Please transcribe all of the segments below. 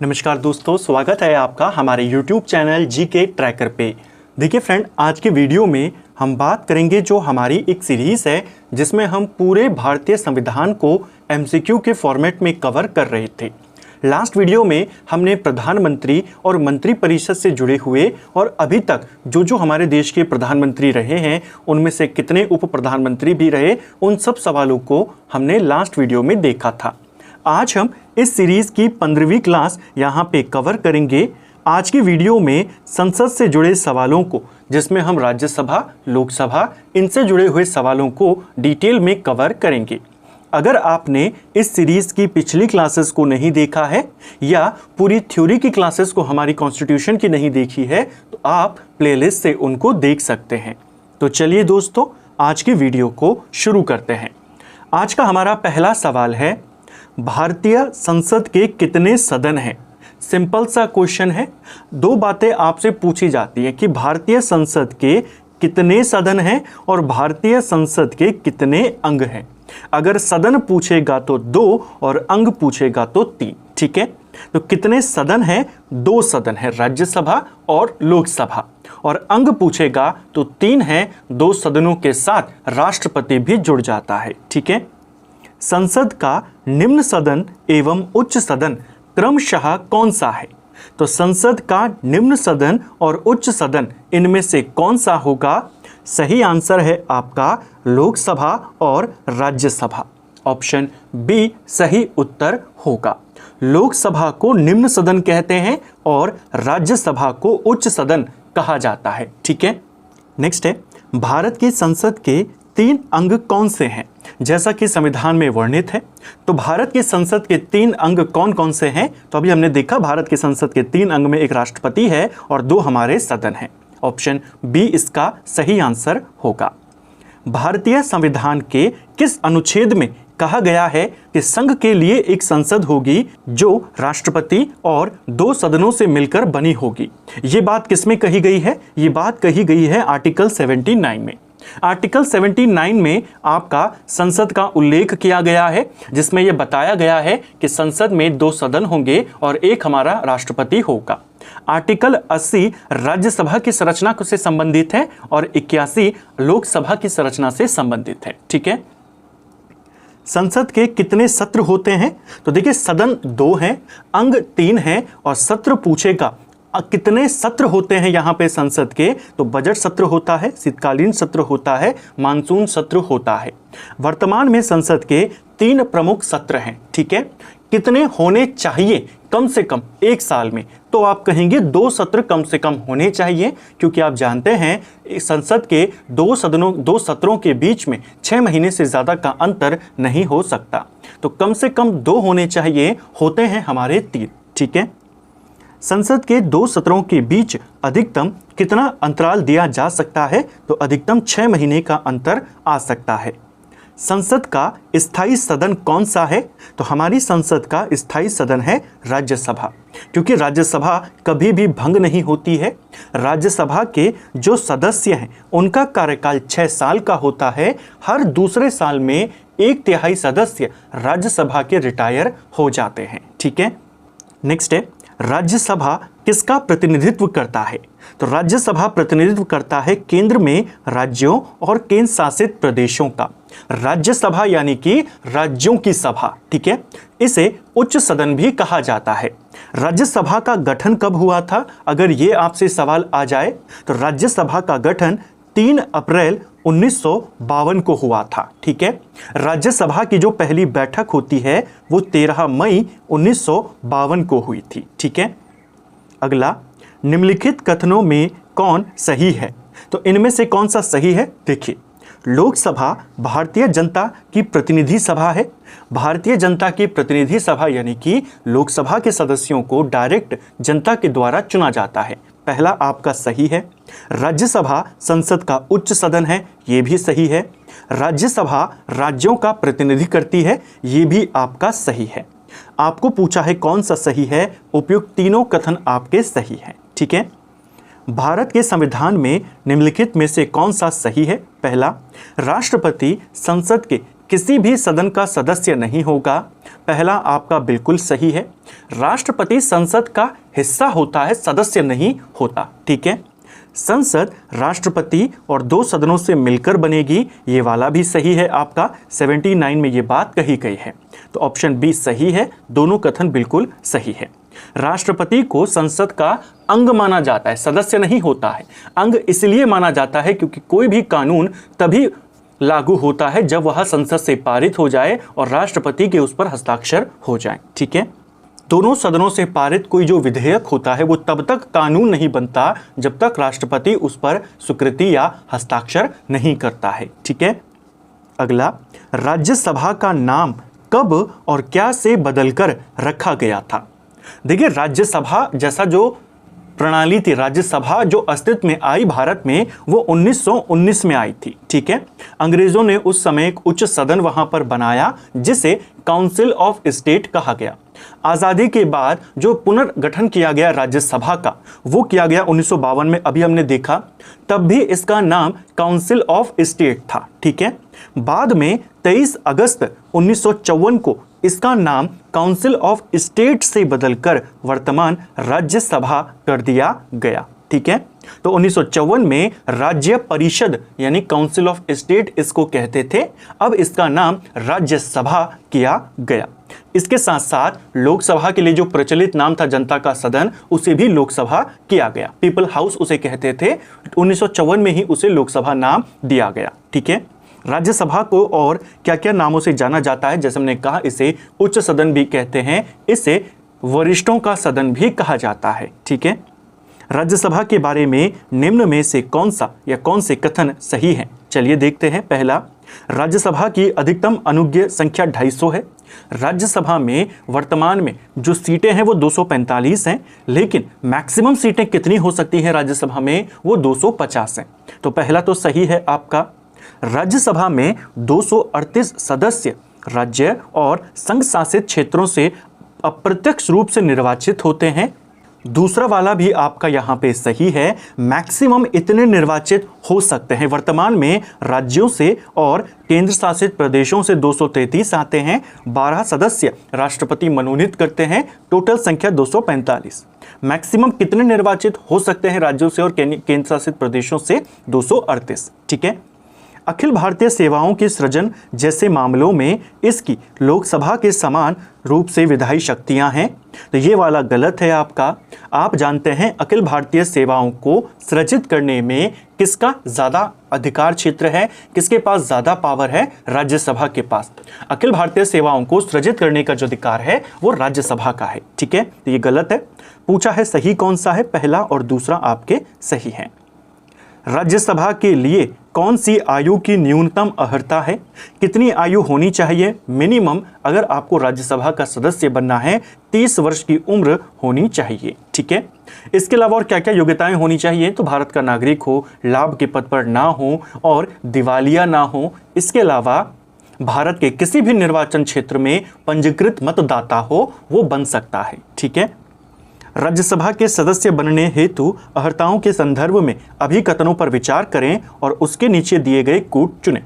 नमस्कार दोस्तों, स्वागत है आपका हमारे YouTube चैनल जीके ट्रैकर पे। देखिए फ्रेंड, आज के वीडियो में हम बात करेंगे जो हमारी एक सीरीज़ है जिसमें हम पूरे भारतीय संविधान को MCQ के फॉर्मेट में कवर कर रहे थे। लास्ट वीडियो में हमने प्रधानमंत्री और मंत्रिपरिषद से जुड़े हुए और अभी तक जो हमारे देश के प्रधानमंत्री रहे हैं उनमें से कितने उप प्रधानमंत्री भी रहे, उन सब सवालों को हमने लास्ट वीडियो में देखा था। आज हम इस सीरीज़ की 15वीं क्लास यहाँ पे कवर करेंगे। आज की वीडियो में संसद से जुड़े सवालों को, जिसमें हम राज्यसभा, लोकसभा, इनसे जुड़े हुए सवालों को डिटेल में कवर करेंगे। अगर आपने इस सीरीज़ की पिछली क्लासेस को नहीं देखा है या पूरी थ्योरी की क्लासेस को हमारी कॉन्स्टिट्यूशन की नहीं देखी है तो आप प्लेलिस्ट से उनको देख सकते हैं। तो चलिए दोस्तों, आज की वीडियो को शुरू करते हैं। आज का हमारा पहला सवाल है, भारतीय संसद के कितने सदन हैं? सिंपल सा क्वेश्चन है। दो बातें आपसे पूछी जाती हैं कि भारतीय संसद के कितने सदन हैं और भारतीय संसद के कितने अंग हैं। अगर सदन पूछेगा तो 2 और अंग पूछेगा तो 3। ठीक है, तो कितने सदन हैं? 2 सदन है, राज्यसभा और लोकसभा। और अंग पूछेगा तो 3 है, 2 सदनों के साथ राष्ट्रपति भी जुड़ जाता है। ठीक है, संसद का निम्न सदन एवं उच्च सदन क्रमशः कौन सा है? तो संसद का निम्न सदन और उच्च सदन इनमें से कौन सा होगा? सही आंसर है आपका लोकसभा और राज्यसभा। ऑप्शन बी सही उत्तर होगा। लोकसभा को निम्न सदन कहते हैं और राज्यसभा को उच्च सदन कहा जाता है। ठीक है, नेक्स्ट है, भारत की संसद के 3 अंग कौन से हैं? जैसा कि संविधान में वर्णित है, तो भारत की संसद के 3 अंग कौन कौन से हैं? तो अभी हमने देखा, भारत की संसद के 3 अंग में एक राष्ट्रपति है और 2 हमारे सदन हैं। ऑप्शन बी इसका सही आंसर होगा। भारतीय संविधान के किस अनुच्छेद में कहा गया है कि संघ के लिए एक संसद होगी जो राष्ट्रपति और 2 सदनों से मिलकर बनी होगी? ये बात किसमें कही गई है? ये बात कही गई है आर्टिकल 79 में। आर्टिकल 79 में आपका संसद का उल्लेख किया गया है, जिसमें यह बताया गया है कि संसद में 2 सदन होंगे और एक हमारा राष्ट्रपति होगा। आर्टिकल 80 राज्यसभा की संरचना से संबंधित है और 81 लोकसभा की संरचना से संबंधित है। ठीक है, संसद के कितने सत्र होते हैं? तो देखिए, सदन 2 हैं, अंग 3 हैं और सत्र पूछेगा कितने सत्र होते हैं यहाँ पे संसद के? तो बजट सत्र होता है, शीतकालीन सत्र होता है, मानसून सत्र होता है। वर्तमान में संसद के 3 प्रमुख सत्र हैं। ठीक है, कितने होने चाहिए कम से कम एक साल में? तो आप कहेंगे 2 सत्र कम से कम होने चाहिए, क्योंकि आप जानते हैं संसद के 2 सत्रों के बीच में 6 महीने से ज़्यादा का अंतर नहीं हो सकता। तो कम से कम 2 होने चाहिए, होते हैं हमारे 3। ठीक है, संसद के 2 सत्रों के बीच अधिकतम कितना अंतराल दिया जा सकता है? तो अधिकतम 6 महीने का अंतर आ सकता है। संसद का स्थायी सदन कौन सा है? तो हमारी संसद का स्थायी सदन है राज्यसभा, क्योंकि राज्यसभा कभी भी भंग नहीं होती है। राज्यसभा के जो सदस्य हैं उनका कार्यकाल 6 साल का होता है। हर दूसरे साल में 1/3 सदस्य राज्यसभा के रिटायर हो जाते हैं। ठीक है, नेक्स्ट है, राज्यसभा किसका प्रतिनिधित्व करता है? तो राज्यसभा प्रतिनिधित्व करता है केंद्र में राज्यों और केंद्र शासित प्रदेशों का। राज्यसभा यानी कि राज्यों की सभा। ठीक है, इसे उच्च सदन भी कहा जाता है। राज्यसभा का गठन कब हुआ था? अगर ये आपसे सवाल आ जाए तो राज्यसभा का गठन 3 अप्रैल 1952 को हुआ था। ठीक है, राज्यसभा की जो पहली बैठक होती है वो 13 मई 1952 को हुई थी। ठीक है, अगला, निम्नलिखित कथनों में कौन सही है? तो इनमें से कौन सा सही है? देखिए, लोकसभा भारतीय जनता की प्रतिनिधि सभा है। भारतीय जनता की प्रतिनिधि सभा यानी कि लोकसभा के सदस्यों को डायरेक्ट जनता के द्वारा चुना जाता है। पहला आपका सही है। राज्यसभा संसद का उच्च सदन है, ये भी सही है। राज्यसभा राज्यों का प्रतिनिधि करती है, ये भी आपका सही है। आपको पूछा है कौन सा सही है? उपयुक्त तीनों कथन आपके सही हैं। ठीक है, भारत के संविधान में निम्नलिखित में से कौन सा सही है? पहला, राष्ट्रपति संसद के किसी भी सदन का सदस्य नहीं होगा। पहला आपका बिल्कुल सही है। राष्ट्रपति संसद का हिस्सा होता है, सदस्य नहीं होता। ठीक है, संसद राष्ट्रपति और 2 सदनों से मिलकर बनेगी, ये वाला भी सही है आपका। 79 में ये बात कही गई है, तो ऑप्शन बी सही है। दोनों कथन बिल्कुल सही है। राष्ट्रपति को संसद का अंग माना जाता है, सदस्य नहीं होता है। अंग इसलिए माना जाता है क्योंकि कोई भी कानून तभी लागू होता है जब वह संसद से पारित हो जाए और राष्ट्रपति के उस पर हस्ताक्षर हो जाए। ठीक है, दोनों सदनों से पारित कोई जो विधेयक होता है वो तब तक कानून नहीं बनता जब तक राष्ट्रपति उस पर स्वीकृति या हस्ताक्षर नहीं करता है। ठीक है, अगला, राज्यसभा का नाम कब और क्या से बदलकर रखा गया था। देखिए, राज्यसभा जैसा जो प्रणाली थी, राज्यसभा जो अस्तित्व में आई भारत में, वो 1919 में आई थी। ठीक है, अंग्रेजों ने उस समय एक उच्च सदन वहां पर बनाया जिसे काउंसिल ऑफ स्टेट कहा गया। आज़ादी के बाद जो पुनर्गठन किया गया राज्यसभा का, वो किया गया 1952 में, अभी हमने देखा। तब भी इसका नाम काउंसिल ऑफ स्टेट था। ठीक है, बाद में 23 अगस्त 1954 को इसका नाम काउंसिल ऑफ स्टेट से बदलकर वर्तमान राज्यसभा कर दिया गया। ठीक है, तो 1954 में राज्य परिषद यानी काउंसिल ऑफ स्टेट इसको कहते थे, अब इसका नाम राज्यसभा किया गया। इसके साथ साथ लोकसभा के लिए जो प्रचलित नाम था जनता का सदन, उसे भी लोकसभा किया गया। पीपल हाउस उसे कहते थे, 1954 में ही उसे लोकसभा नाम दिया गया। ठीक है, राज्यसभा को और क्या क्या नामों से जाना जाता है, जैसे हमने कहा, इसे उच्च सदन भी कहते हैं, इसे वरिष्ठों का सदन भी कहा जाता है। ठीक है, राज्यसभा के बारे में निम्न में से कौन सा या कौन से कथन सही हैं, चलिए देखते हैं। पहला, राज्यसभा की अधिकतम अनुज्ञेय संख्या 250 है। राज्यसभा में वर्तमान में जो सीटें हैं वो 245 हैं, लेकिन मैक्सिमम सीटें कितनी हो सकती हैं राज्यसभा में, वो 250 हैं। तो पहला तो सही है आपका। राज्यसभा में 238 सदस्य राज्य और संघ शासित क्षेत्रों से अप्रत्यक्ष रूप से निर्वाचित होते हैं। दूसरा वाला भी आपका यहाँ पे सही है, मैक्सिमम इतने निर्वाचित हो सकते हैं। वर्तमान में राज्यों से और केंद्र शासित प्रदेशों से 233 आते हैं, 12 सदस्य राष्ट्रपति मनोनीत करते हैं, टोटल संख्या 245। मैक्सिमम कितने निर्वाचित हो सकते हैं राज्यों से और केंद्र शासित प्रदेशों से, 238। ठीक है, अखिल भारतीय सेवाओं के सृजन जैसे मामलों में इसकी लोकसभा के समान रूप से विधायी शक्तियां हैं, तो ये वाला गलत है आपका। आप जानते हैं अखिल भारतीय सेवाओं को सृजित करने में किसका ज़्यादा अधिकार क्षेत्र है, किसके पास ज़्यादा पावर है, राज्यसभा के पास। अखिल भारतीय सेवाओं को सृजित करने का जो अधिकार है वो राज्यसभा का है। ठीक है, तो ये गलत है। पूछा है सही कौन सा है, पहला और दूसरा आपके सही हैं। राज्यसभा के लिए कौन सी आयु की न्यूनतम अर्हता है, कितनी आयु होनी चाहिए मिनिमम, अगर आपको राज्यसभा का सदस्य बनना है 30 वर्ष की उम्र होनी चाहिए। ठीक है, इसके अलावा और क्या क्या योग्यताएं होनी चाहिए, तो भारत का नागरिक हो, लाभ के पद पर ना हो और दिवालिया ना हो। इसके अलावा भारत के किसी भी निर्वाचन क्षेत्र में पंजीकृत मतदाता हो, वो बन सकता है। ठीक है, राज्यसभा के सदस्य बनने हेतु अर्हताओं के संदर्भ में अभिकथनों पर विचार करें और उसके नीचे दिए गए कूट चुनें।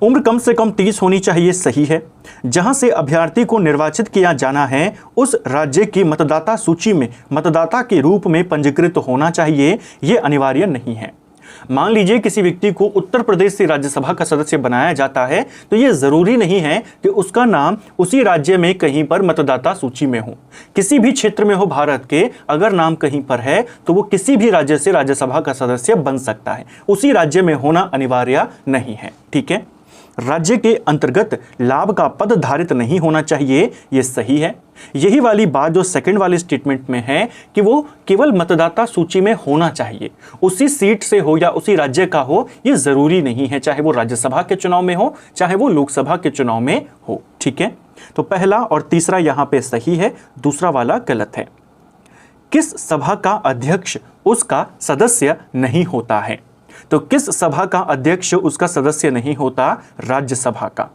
उम्र कम से कम 30 होनी चाहिए, सही है। जहां से अभ्यर्थी को निर्वाचित किया जाना है उस राज्य की मतदाता सूची में मतदाता के रूप में पंजीकृत होना चाहिए, ये अनिवार्य नहीं है। मान लीजिए किसी व्यक्ति को उत्तर प्रदेश से राज्यसभा का सदस्य बनाया जाता है, तो यह जरूरी नहीं है कि उसका नाम उसी राज्य में कहीं पर मतदाता सूची में हो। किसी भी क्षेत्र में हो भारत के, अगर नाम कहीं पर है तो वो किसी भी राज्य से राज्यसभा का सदस्य बन सकता है, उसी राज्य में होना अनिवार्य नहीं है। ठीक है, राज्य के अंतर्गत लाभ का पद धारित नहीं होना चाहिए, यह सही है। यही वाली बात जो सेकंड वाली स्टेटमेंट में है कि वो केवल मतदाता सूची में होना चाहिए, उसी सीट से हो या उसी राज्य का हो, ये जरूरी नहीं है, चाहे वो राज्यसभा के चुनाव में हो चाहे वो लोकसभा के चुनाव में हो। ठीक है, तो पहला और तीसरा यहां पे सही है, दूसरा वाला गलत है। किस सभा का अध्यक्ष उसका सदस्य नहीं होता है, तो किस सभा का अध्यक्ष उसका सदस्य नहीं होता, राज्यसभा का।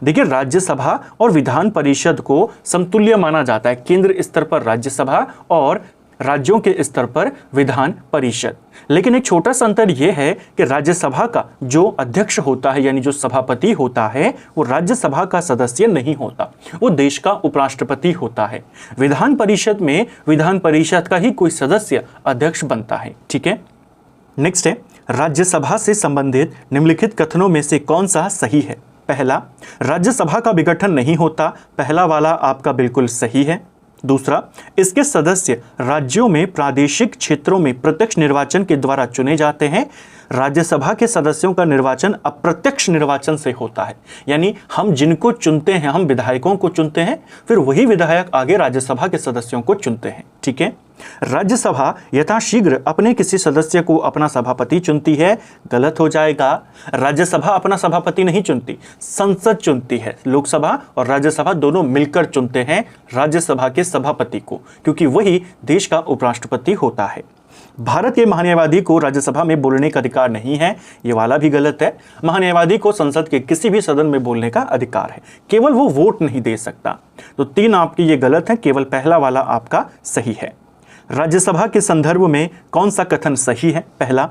देखिए, राज्यसभा और विधान परिषद को समतुल्य माना जाता है, केंद्र स्तर पर राज्यसभा और राज्यों के स्तर पर विधान परिषद। लेकिन एक छोटा सा अंतर यह है कि राज्यसभा का जो अध्यक्ष होता है यानी जो सभापति होता है वो राज्यसभा का सदस्य नहीं होता, वो देश का उपराष्ट्रपति होता है। विधान परिषद में विधान परिषद का ही कोई सदस्य अध्यक्ष बनता है। ठीक है, नेक्स्ट है, राज्यसभा से संबंधित निम्नलिखित कथनों में से कौन सा सही है? पहला, राज्यसभा का विघटन नहीं होता। पहला वाला आपका बिल्कुल सही है। दूसरा, इसके सदस्य राज्यों में प्रादेशिक क्षेत्रों में प्रत्यक्ष निर्वाचन के द्वारा चुने जाते हैं। राज्यसभा के सदस्यों का निर्वाचन अप्रत्यक्ष निर्वाचन से होता है, यानी हम जिनको चुनते हैं, हम विधायकों को चुनते हैं, फिर वही विधायक आगे राज्यसभा के सदस्यों को चुनते हैं। ठीक है, राज्यसभा यथाशीघ्र अपने किसी सदस्य को अपना सभापति चुनती है। गलत हो जाएगा, राज्यसभा अपना सभापति नहीं चुनती, संसद चुनती है। लोकसभा और राज्यसभा दोनों मिलकर चुनते हैं राज्यसभा के सभापति को, क्योंकि वही देश का उपराष्ट्रपति होता है। भारत के महान्यायवादी को राज्यसभा में बोलने का अधिकार नहीं है, ये वाला भी गलत है। महान्यायवादी को संसद के किसी भी सदन में बोलने का अधिकार है, केवल वो वोट नहीं दे सकता। तो 3 आपकी ये गलत है, केवल पहला वाला आपका सही है। राज्यसभा के संदर्भ में कौन सा कथन सही है? पहला,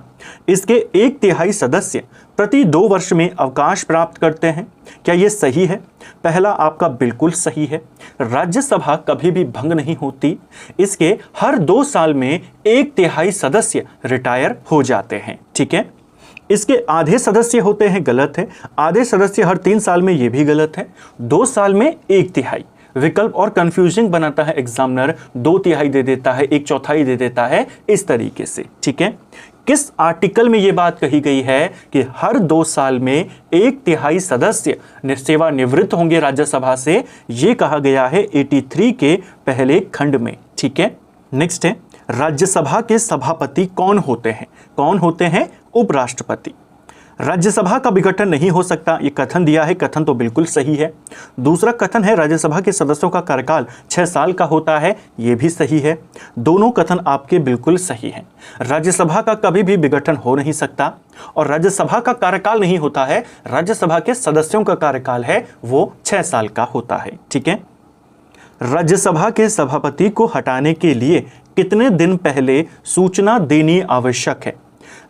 इसके 1/3 सदस्य प्रति 2 वर्ष में अवकाश प्राप्त करते हैं। क्या यह सही है? पहला आपका बिल्कुल सही है। राज्यसभा कभी भी भंग नहीं होती, इसके हर 2 साल में 1/3 सदस्य रिटायर हो जाते हैं। ठीक है, इसके आधे सदस्य होते हैं, गलत है। आधे सदस्य हर 3 साल में, यह भी गलत है। 2 साल में 1/3 विकल्प और कंफ्यूजिंग बनाता है एग्जामिनर, 2/3 दे देता है, 1/4 दे देता है, इस तरीके से। ठीक है, किस आर्टिकल में यह बात कही गई है कि हर 2 साल में 1/3 सदस्य सेवानिवृत्त होंगे राज्यसभा से? यह कहा गया है 83 के पहले खंड में। ठीक है, नेक्स्ट है, राज्यसभा के सभापति कौन होते हैं? कौन होते हैं? उपराष्ट्रपति। राज्यसभा का विघटन नहीं हो सकता, ये कथन दिया है, कथन तो बिल्कुल सही है। दूसरा कथन है राज्यसभा के सदस्यों का कार्यकाल 6 साल का होता है, ये भी सही है। दोनों कथन आपके बिल्कुल सही हैं। राज्यसभा का कभी भी विघटन हो नहीं सकता और राज्यसभा का कार्यकाल नहीं होता है, राज्यसभा के सदस्यों का कार्यकाल है वो 6 साल का होता है। ठीक है, राज्यसभा के सभापति को हटाने के लिए कितने दिन पहले सूचना देनी आवश्यक है?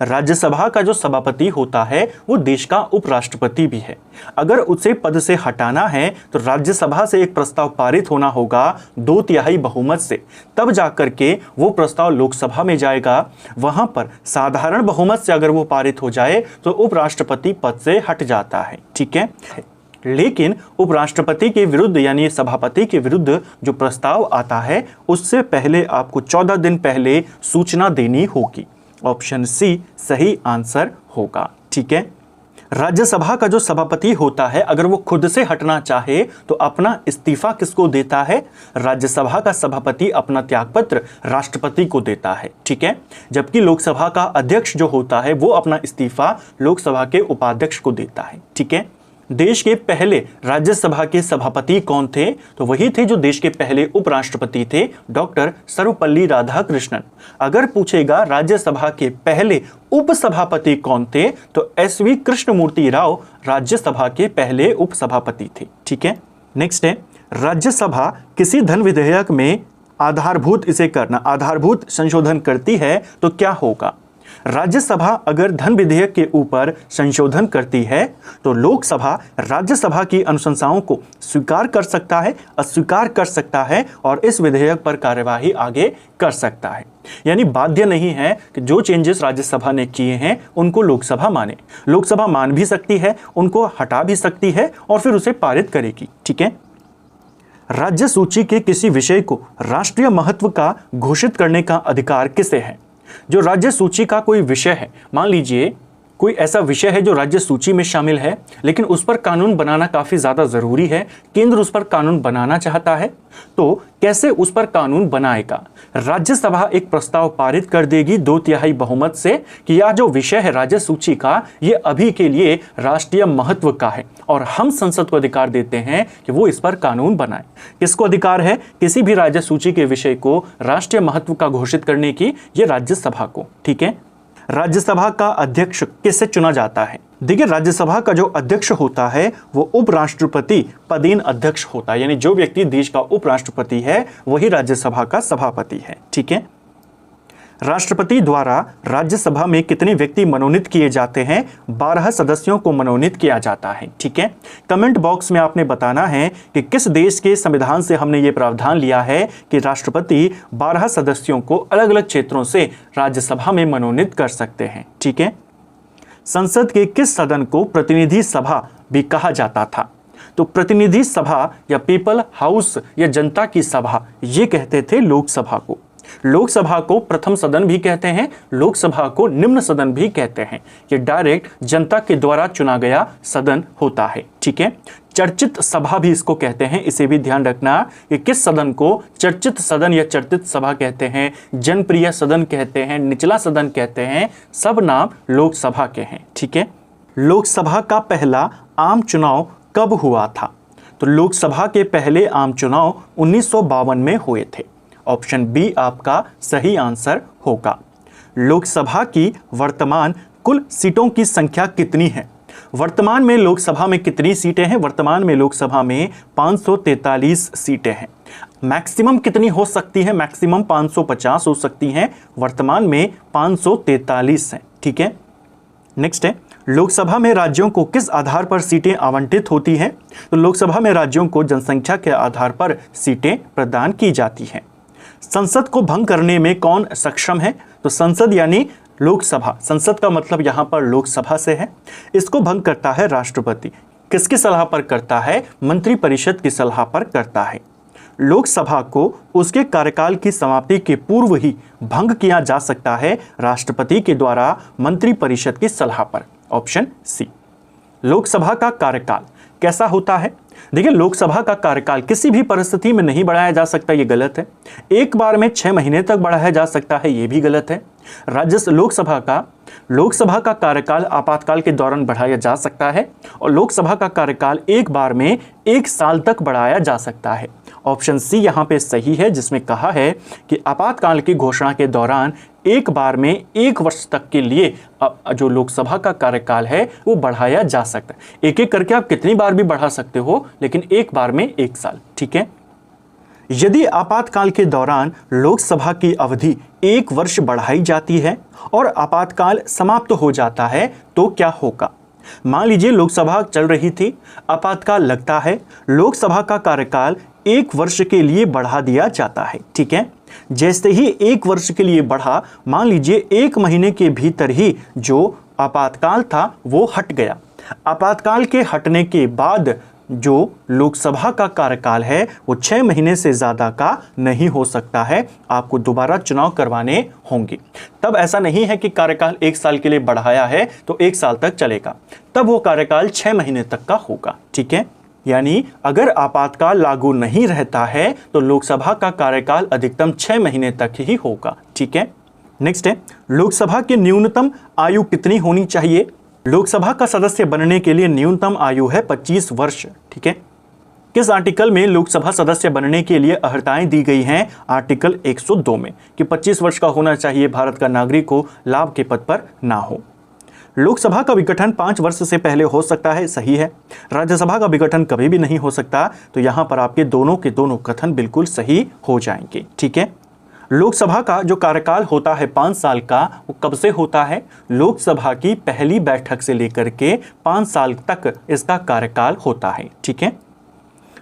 राज्यसभा का जो सभापति होता है वो देश का उपराष्ट्रपति भी है। अगर उसे पद से हटाना है तो राज्यसभा से एक प्रस्ताव पारित होना होगा 2/3 बहुमत से, तब जाकर के वो प्रस्ताव लोकसभा में जाएगा। वहां पर साधारण बहुमत से अगर वो पारित हो जाए तो उपराष्ट्रपति पद से हट जाता है। ठीक है, लेकिन उपराष्ट्रपति के विरुद्ध यानी सभापति के विरुद्ध जो प्रस्ताव आता है उससे पहले आपको 14 दिन पहले सूचना देनी होगी। ऑप्शन सी सही आंसर होगा। ठीक है, राज्यसभा का जो सभापति होता है अगर वो खुद से हटना चाहे तो अपना इस्तीफा किसको देता है? राज्यसभा का सभापति अपना त्यागपत्र राष्ट्रपति को देता है। ठीक है, जबकि लोकसभा का अध्यक्ष जो होता है वो अपना इस्तीफा लोकसभा के उपाध्यक्ष को देता है। ठीक है, देश के पहले राज्यसभा के सभापति कौन थे? तो वही थे जो देश के पहले उपराष्ट्रपति थे, डॉक्टर सर्वपल्ली राधाकृष्णन। अगर पूछेगा राज्यसभा के पहले उपसभापति कौन थे तो SV कृष्णमूर्ति राव राज्यसभा के पहले उपसभापति थे। ठीक है, नेक्स्ट है, राज्यसभा किसी धन विधेयक में आधारभूत संशोधन करती है तो क्या होगा? राज्यसभा अगर धन विधेयक के ऊपर संशोधन करती है तो लोकसभा राज्यसभा की अनुशंसाओं को स्वीकार कर सकता है, अस्वीकार कर सकता है और इस विधेयक पर कार्यवाही आगे कर सकता है। यानी बाध्य नहीं है कि जो चेंजेस राज्यसभा ने किए हैं उनको लोकसभा माने। लोकसभा मान भी सकती है, उनको हटा भी सकती है और फिर उसे पारित करेगी। ठीक है, राज्य सूची के किसी विषय को राष्ट्रीय महत्व का घोषित करने का अधिकार किसे है? जो राज्य सूची का कोई विषय है, मान लीजिए कोई ऐसा विषय है जो राज्य सूची में शामिल है लेकिन उस पर कानून बनाना काफ़ी ज़्यादा ज़रूरी है, केंद्र उस पर कानून बनाना चाहता है, तो कैसे उस पर कानून बनाएगा? राज्यसभा एक प्रस्ताव पारित कर देगी 2/3 बहुमत से कि यह जो विषय है राज्य सूची का ये अभी के लिए राष्ट्रीय महत्व का है और हम संसद को अधिकार देते हैं कि वो इस पर कानून बनाए। किसको अधिकार है? किसी भी राज्य सूची के विषय को राष्ट्रीय महत्व का घोषित करने की, ये राज्यसभा को। ठीक है, राज्यसभा का अध्यक्ष किससे चुना जाता है? देखिए, राज्यसभा का जो अध्यक्ष होता है वो उपराष्ट्रपति पदेन अध्यक्ष होता है, यानी जो व्यक्ति देश का उपराष्ट्रपति है वही राज्यसभा का सभापति है। ठीक है, राष्ट्रपति द्वारा राज्यसभा में कितने व्यक्ति मनोनीत किए जाते हैं? 12 सदस्यों को मनोनीत किया जाता है। ठीक है, कमेंट बॉक्स में आपने बताना है कि किस देश के संविधान से हमने ये प्रावधान लिया है कि राष्ट्रपति 12 सदस्यों को अलग अलग क्षेत्रों से राज्यसभा में मनोनीत कर सकते हैं। ठीक है, संसद के किस सदन को प्रतिनिधि सभा भी कहा जाता था? तो प्रतिनिधि सभा या पीपल हाउस या जनता की सभा, ये कहते थे लोकसभा को। लोकसभा को प्रथम सदन भी कहते हैं, लोकसभा को निम्न सदन भी कहते हैं। ये डायरेक्ट जनता के द्वारा चुना गया सदन होता है। ठीक है, चर्चित सभा भी इसको कहते हैं, इसे भी ध्यान रखना कि किस सदन को चर्चित सदन या चर्चित सभा कहते हैं, जनप्रिय सदन कहते हैं, निचला सदन कहते हैं, सब नाम लोकसभा के हैं। ठीक है, लोकसभा का पहला आम चुनाव कब हुआ था? तो लोकसभा के पहले आम चुनाव 1952 में हुए थे। ऑप्शन बी आपका सही आंसर होगा। लोकसभा की वर्तमान कुल सीटों की संख्या कितनी है? वर्तमान में लोकसभा में कितनी सीटें हैं? वर्तमान में लोकसभा में 543 सीटें हैं। मैक्सिमम कितनी हो सकती है? मैक्सिमम 550 हो सकती हैं, वर्तमान में 543 हैं। ठीक है, नेक्स्ट है, लोकसभा में राज्यों को किस आधार पर सीटें आवंटित होती हैं? तो लोकसभा में राज्यों को जनसंख्या के आधार पर सीटें प्रदान की जाती हैं। संसद को भंग करने में कौन सक्षम है? तो संसद यानी लोकसभा, संसद का मतलब यहां पर लोकसभा से है। इसको भंग करता है राष्ट्रपति। किसकी सलाह पर करता है? मंत्रिपरिषद की सलाह पर करता है। लोकसभा को उसके कार्यकाल की समाप्ति के पूर्व ही भंग किया जा सकता है राष्ट्रपति के द्वारा मंत्रिपरिषद की सलाह पर। Option C. लोकसभा का कार्यकाल कैसा होता है? देखिए, लोकसभा का कार्यकाल किसी भी परिस्थिति में नहीं बढ़ाया जा सकता, ये गलत है। एक बार में 6 महीने तक बढ़ाया जा सकता है, ये भी गलत है। लोकसभा का कार्यकाल आपातकाल के दौरान बढ़ाया जा सकता है और लोकसभा का कार्यकाल एक बार में 1 साल तक बढ़ाया जा सकता है। ऑप्शन सी यहाँ पे सही है, जिसमें कहा है कि आपातकाल की घोषणा के दौरान एक बार में 1 वर्ष तक के लिए जो लोकसभा का कार्यकाल है वो बढ़ाया जा सकता है। एक एक करके आप कितनी बार भी बढ़ा सकते हो, लेकिन एक बार में 1 साल। ठीक है, यदि आपातकाल के दौरान लोकसभा की अवधि 1 वर्ष बढ़ाई जाती है और आपातकाल समाप्त हो जाता है तो क्या होगा? मान लीजिए लोकसभा चल रही थी, आपातकाल लगता है, लोकसभा का कार्यकाल 1 वर्ष के लिए बढ़ा दिया जाता है। ठीक है, जैसे ही 1 वर्ष के लिए बढ़ा, मान लीजिए 1 महीने के भीतर ही जो आपातकाल था वो हट गया। आपातकाल के हटने के बाद जो लोकसभा का कार्यकाल है वो 6 महीने से ज़्यादा का नहीं हो सकता है, आपको दोबारा चुनाव करवाने होंगे। तब ऐसा नहीं है कि कार्यकाल 1 साल के लिए बढ़ाया है तो 1 साल तक चलेगा, तब वो कार्यकाल 6 महीने तक का होगा। ठीक है, यानी अगर आपातकाल लागू नहीं रहता है तो लोकसभा का कार्यकाल अधिकतम 6 महीने तक ही होगा। ठीक है, नेक्स्ट है, लोकसभा की न्यूनतम आयु कितनी होनी चाहिए? लोकसभा का सदस्य बनने के लिए न्यूनतम आयु है 25 वर्ष। ठीक है, किस आर्टिकल में लोकसभा सदस्य बनने के लिए अर्हताएं दी गई हैं? आर्टिकल 102 में कि 25 वर्ष का होना चाहिए, भारत का नागरिक हो, लाभ के पद पर ना हो। लोकसभा का विघटन 5 वर्ष से पहले हो सकता है, सही है। राज्यसभा का विघटन कभी भी नहीं हो सकता, तो यहां पर आपके दोनों के दोनों कथन बिल्कुल सही हो जाएंगे। ठीक है, लोकसभा का जो कार्यकाल होता है 5 साल का, वो कब से होता है? लोकसभा की पहली बैठक से लेकर के 5 साल तक इसका कार्यकाल होता है। ठीक है,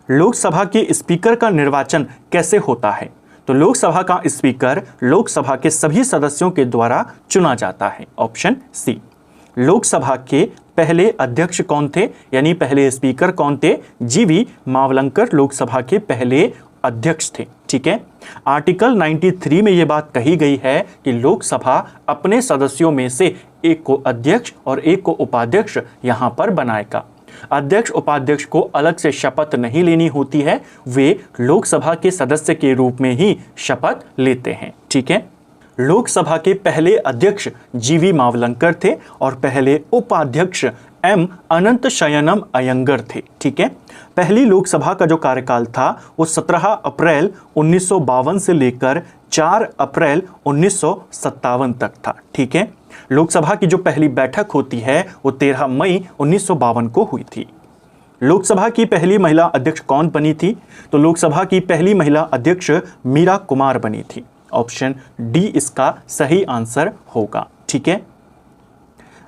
लोकसभा के स्पीकर का निर्वाचन कैसे होता है? तो लोकसभा का स्पीकर लोकसभा के सभी सदस्यों के द्वारा चुना जाता है। Option C. लोकसभा के पहले अध्यक्ष कौन थे, यानी पहले स्पीकर कौन थे? जीवी मावलंकर लोकसभा के पहले अध्यक्ष थे। ठीक है, आर्टिकल 93 में यह बात कही गई है कि लोकसभा अपने सदस्यों में से एक को अध्यक्ष और एक को उपाध्यक्ष यहां पर बनाएगा। अध्यक्ष उपाध्यक्ष को अलग से शपथ नहीं लेनी होती है, वे लोकसभा के सदस्य के रूप में ही शपथ लेते हैं। ठीक है, लोकसभा के पहले अध्यक्ष जीवी मावलंकर थे और पहले उपाध्यक्ष एम अनंत शयनम अयंगर थे। ठीक है, पहली लोकसभा का जो कार्यकाल था वो 17 अप्रैल 1952 से लेकर 4 अप्रैल 1957 तक था। ठीक है, लोकसभा की जो पहली बैठक होती है वो 13 मई 1952 को हुई थी। लोकसभा की पहली महिला अध्यक्ष कौन बनी थी? तो लोकसभा की पहली महिला अध्यक्ष मीरा कुमार बनी थी। ऑप्शन डी इसका सही आंसर होगा। ठीक है,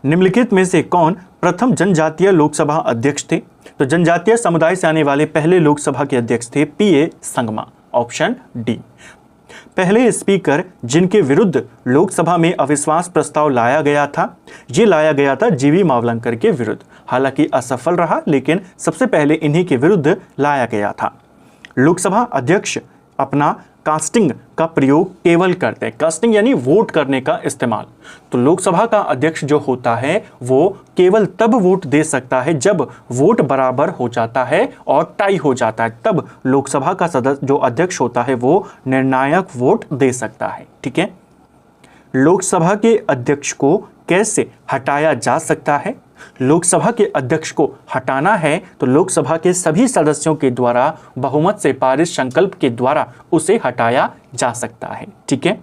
निम्नलिखित में से कौन प्रथम जनजातीय लोकसभा अध्यक्ष थे? तो जनजातीय समुदाय से आने वाले पहले लोकसभा के अध्यक्ष थे पीए संगमा, ऑप्शन डी। पहले स्पीकर जिनके विरुद्ध लोकसभा में अविश्वास प्रस्ताव लाया गया था, ये लाया गया था जीवी मावलंकर के विरुद्ध। हालांकि असफल रहा, लेकिन सबसे पहले इन्हीं के विरुद्ध लाया गया था। लोकसभा अध्यक्ष अपना कास्टिंग का प्रयोग केवल करते हैं, कास्टिंग यानी वोट करने का इस्तेमाल। तो लोकसभा का अध्यक्ष जो होता है वो केवल तब वोट दे सकता है जब वोट बराबर हो जाता है और टाई हो जाता है, तब लोकसभा का सदस्य जो अध्यक्ष होता है वो निर्णायक वोट दे सकता है। ठीक है, लोकसभा के अध्यक्ष को कैसे हटाया जा सकता है? लोकसभा के अध्यक्ष को हटाना है तो लोकसभा के सभी सदस्यों के द्वारा बहुमत से पारित संकल्प के द्वारा उसे हटाया जा सकता है। ठीक है,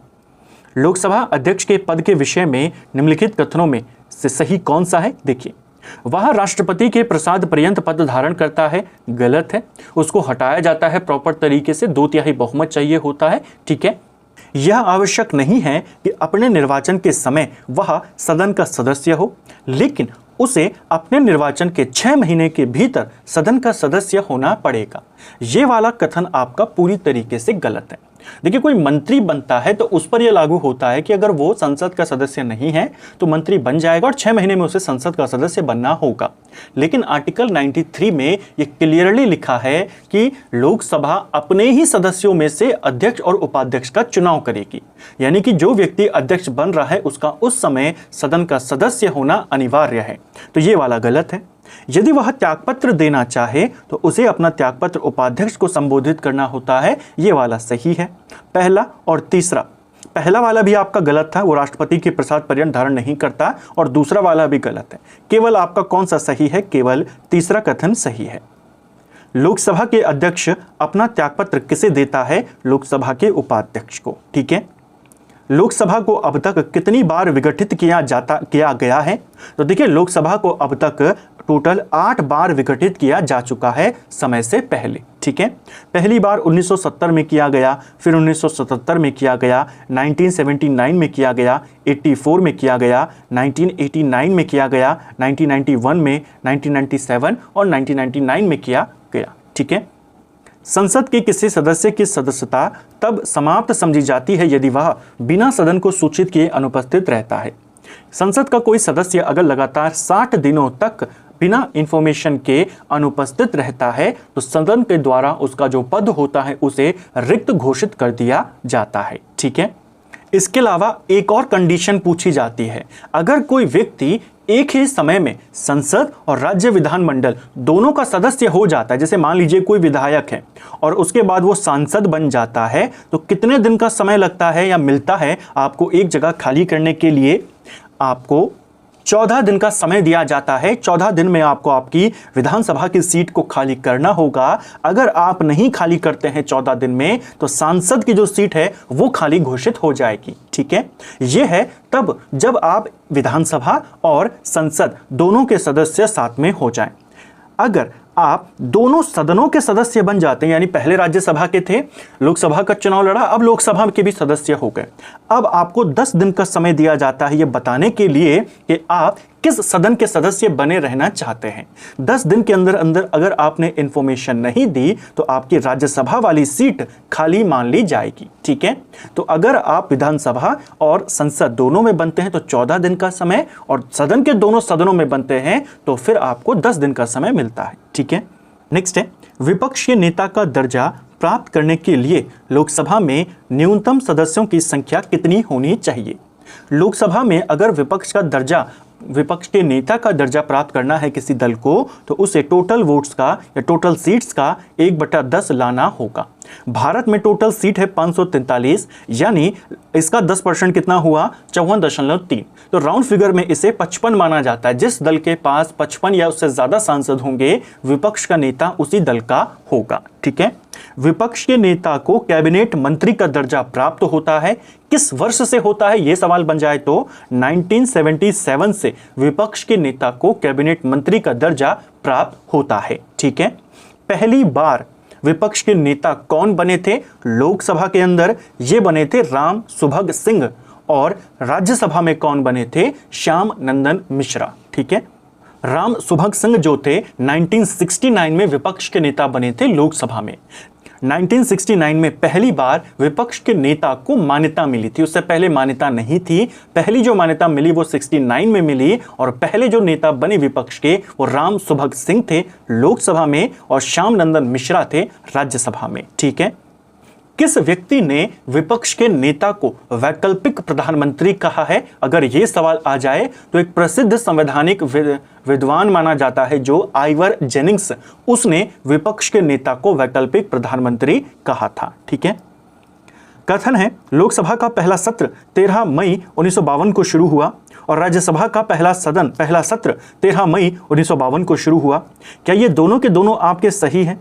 लोकसभा अध्यक्ष के पद के विषय में निम्नलिखित कथनों में से सही कौन सा है? देखिए, वह राष्ट्रपति के प्रसाद पर्यंत पद धारण करता है, गलत है। उसको हटाया जाता है प्रॉपर तरीके से, 2/3 बहुमत चाहिए होता है। ठीक है, यह आवश्यक नहीं है कि अपने निर्वाचन के समय वह सदन का सदस्य हो, लेकिन उसे अपने निर्वाचन के 6 महीने के भीतर सदन का सदस्य होना पड़ेगा। ये वाला कथन आपका पूरी तरीके से गलत है। देखिए, कोई मंत्री बनता है तो उस पर यह लागू होता है कि अगर वो संसद का सदस्य नहीं है तो मंत्री बन जाएगा और 6 महीने में उसे संसद का सदस्य बनना होगा। लेकिन आर्टिकल 93 में ये क्लियरली लिखा है कि लोकसभा अपने ही सदस्यों में से अध्यक्ष और उपाध्यक्ष का चुनाव करेगी, यानी कि जो व्यक्ति अध्यक्ष बन रहा है उसका उस समय सदन का सदस्य होना अनिवार्य है। तो ये वाला गलत है। यदि वह त्यागपत्र देना चाहे तो उसे अपना त्यागपत्र उपाध्यक्ष को संबोधित करना होता है, ये वाला सही है। पहला और तीसरा, पहला वाला भी आपका गलत था, वो राष्ट्रपति के प्रसाद पर्यंत धारण नहीं करता, और दूसरा वाला भी गलत है। केवल आपका कौन सा सही है? केवल तीसरा कथन सही है। लोकसभा के अध्यक्ष अपना त्यागपत्र किसे देता है? लोकसभा के उपाध्यक्ष को। ठीक है, लोकसभा को अब तक कितनी बार विघटित किया गया है? तो देखिए, लोकसभा को अब तक टोटल 8 बार विघटित किया जा चुका है समय से पहले। ठीक है, पहली बार 1970 में किया गया, फिर 1977 में किया गया, 1979 में किया गया, 84 में किया गया, 1989 में किया गया, 1991 में, 1997 और 1999 में किया गया। ठीक है, संसद के किसी सदस्य की सदस्यता तब समाप्त समझी जाती है यदि वह बिना सदन को सूचित किए अनुपस्थित रहता है। संसद का कोई सदस्य अगर लगातार 60 दिनों तक बिना इंफॉर्मेशन के अनुपस्थित रहता है तो सदन के द्वारा उसका जो पद होता है उसे रिक्त घोषित कर दिया जाता है। ठीक है, इसके अलावा एक और कंडीशन पूछी जाती है, अगर कोई व्यक्ति एक ही समय में संसद और राज्य विधानमंडल दोनों का सदस्य हो जाता है, जैसे मान लीजिए कोई विधायक है और उसके बाद वो सांसद बन जाता है, तो कितने दिन का समय लगता है या मिलता है आपको एक जगह खाली करने के लिए? आपको 14 दिन का समय दिया जाता है। 14 दिन में आपको आपकी विधानसभा की सीट को खाली करना होगा। अगर आप नहीं खाली करते हैं 14 दिन में तो सांसद की जो सीट है वो खाली घोषित हो जाएगी। ठीक है, यह है तब जब आप विधानसभा और संसद दोनों के सदस्य साथ में हो जाएं। अगर आप दोनों सदनों के सदस्य बन जाते हैं, यानी पहले राज्यसभा के थे, लोकसभा का चुनाव लड़ा, अब लोकसभा के भी सदस्य हो गए, अब आपको 10 दिन का समय दिया जाता है ये बताने के लिए कि आप किस सदन के सदस्य बने रहना चाहते हैं। 10 दिन के अंदर अंदर अगर आपने इंफॉर्मेशन नहीं दी तो आपकी राज्यसभा वाली सीट खाली मान ली जाएगी। ठीक है, तो अगर आप विधानसभा और संसद दोनों में बनते हैं तो 14 दिन का समय, और सदन के दोनों सदनों में बनते हैं तो फिर आपको 10 दिन का समय मिलता है। ठीक है, नेक्स्ट है, विपक्ष के नेता का दर्जा प्राप्त करने के लिए लोकसभा में न्यूनतम सदस्यों की संख्या कितनी होनी चाहिए? लोकसभा में अगर विपक्ष के नेता का दर्जा प्राप्त करना है किसी दल को तो उसे टोटल वोट्स का या टोटल सीट्स का 1/10 लाना होगा। भारत में टोटल सीट है 543, यानी इसका 10% कितना हुआ? 54.3। तो राउंड फिगर में इसे 55 माना जाता है। जिस दल के पास 55 या उससे ज्यादा सांसद होंगे विपक्ष का नेता उसी दल का होगा। ठीक है, विपक्ष के नेता को कैबिनेट मंत्री का दर्जा प्राप्त होता है। किस वर्ष से होता है यह सवाल बन जाए तो 1977 से विपक्ष के नेता को कैबिनेट मंत्री का दर्जा प्राप्त होता है। ठीक है, पहली बार विपक्ष के नेता कौन बने थे लोकसभा के अंदर? ये बने थे राम सुभग सिंह। और राज्यसभा में कौन बने थे? श्याम नंदन मिश्रा। ठीक है, राम सुभग सिंह जो थे 1969 में विपक्ष के नेता बने थे लोकसभा में। 1969 में पहली बार विपक्ष के नेता को मान्यता मिली थी, उससे पहले मान्यता नहीं थी। पहली जो मान्यता मिली वो 69 में मिली और पहले जो नेता बने विपक्ष के वो राम सुभग सिंह थे लोकसभा में और श्याम नंदन मिश्रा थे राज्यसभा में। ठीक है, किस व्यक्ति ने विपक्ष के नेता को वैकल्पिक प्रधानमंत्री कहा है? अगर यह सवाल आ जाए तो एक प्रसिद्ध संवैधानिक विद्वान माना जाता है जो आइवर जेनिंग्स, उसने विपक्ष के नेता को वैकल्पिक प्रधानमंत्री कहा था। ठीक है, कथन है लोकसभा का पहला सत्र 13 मई 1952 को शुरू हुआ और राज्यसभा का पहला सत्र 13 मई 1952 को शुरू हुआ। क्या ये दोनों के दोनों आपके सही हैं?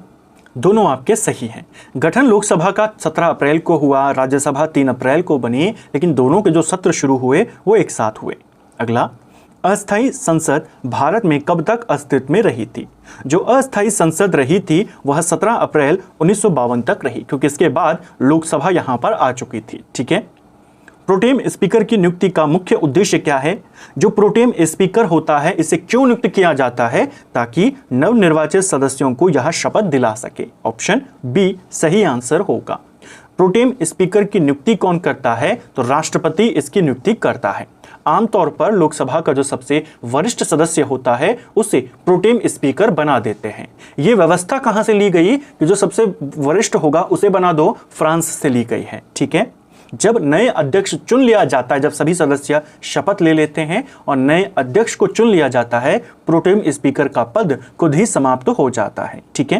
दोनों आपके सही हैं। गठन लोकसभा का 17 अप्रैल को हुआ, राज्यसभा 3 अप्रैल को बनी, लेकिन दोनों के जो सत्र शुरू हुए वो एक साथ हुए। अगला, अस्थायी संसद भारत में कब तक अस्तित्व में रही थी? जो अस्थायी संसद रही थी वह 17 अप्रैल 1952 तक रही, क्योंकि इसके बाद लोकसभा यहां पर आ चुकी थी। ठीक है, प्रोटेम स्पीकर की नियुक्ति का मुख्य उद्देश्य क्या है? जो प्रोटेम स्पीकर होता है इसे क्यों नियुक्त किया जाता है? ताकि नवनिर्वाचित सदस्यों को यह शपथ दिला सके। ऑप्शन बी सही आंसर होगा। प्रोटेम स्पीकर की नियुक्ति कौन करता है? तो राष्ट्रपति इसकी नियुक्ति करता है। आमतौर पर लोकसभा का जो सबसे वरिष्ठ सदस्य होता है उसे प्रोटेम स्पीकर बना देते हैं। ये व्यवस्था कहां से ली गई कि जो सबसे वरिष्ठ होगा उसे बना दो? फ्रांस से ली गई है। ठीक है, जब नए अध्यक्ष चुन लिया जाता है, जब सभी सदस्य शपथ ले लेते हैं और नए अध्यक्ष को चुन लिया जाता है, प्रोटेम स्पीकर का पद खुद ही समाप्त हो जाता है। ठीक है,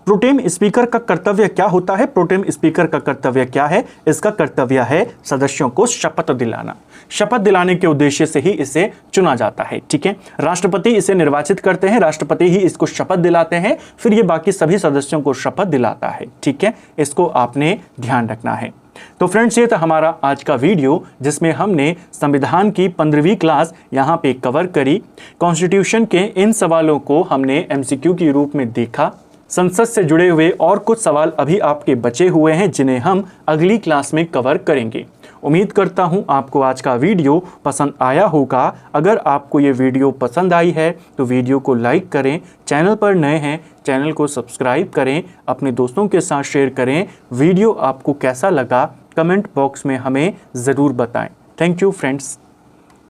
प्रोटेम स्पीकर का कर्तव्य क्या होता है? प्रोटेम स्पीकर का कर्तव्य क्या है? इसका कर्तव्य है सदस्यों को शपथ दिलाना। शपथ दिलाने के उद्देश्य से ही इसे चुना जाता है। ठीक है, राष्ट्रपति इसे निर्वाचित करते हैं, राष्ट्रपति ही इसको शपथ दिलाते हैं, फिर ये बाकी सभी सदस्यों को शपथ दिलाता है। ठीक है, इसको आपने ध्यान रखना है। तो फ्रेंड्स, ये था हमारा आज का वीडियो जिसमें हमने संविधान की 15वीं क्लास यहाँ पे कवर करी। कॉन्स्टिट्यूशन के इन सवालों को हमने एमसीक्यू के रूप में देखा। संसद से जुड़े हुए और कुछ सवाल अभी आपके बचे हुए हैं जिन्हें हम अगली क्लास में कवर करेंगे। उम्मीद करता हूं आपको आज का वीडियो पसंद आया होगा। अगर आपको ये वीडियो पसंद आई है तो वीडियो को लाइक करें, चैनल पर नए हैं चैनल को सब्सक्राइब करें, अपने दोस्तों के साथ शेयर करें। वीडियो आपको कैसा लगा कमेंट बॉक्स में हमें ज़रूर बताएं। Thank you friends.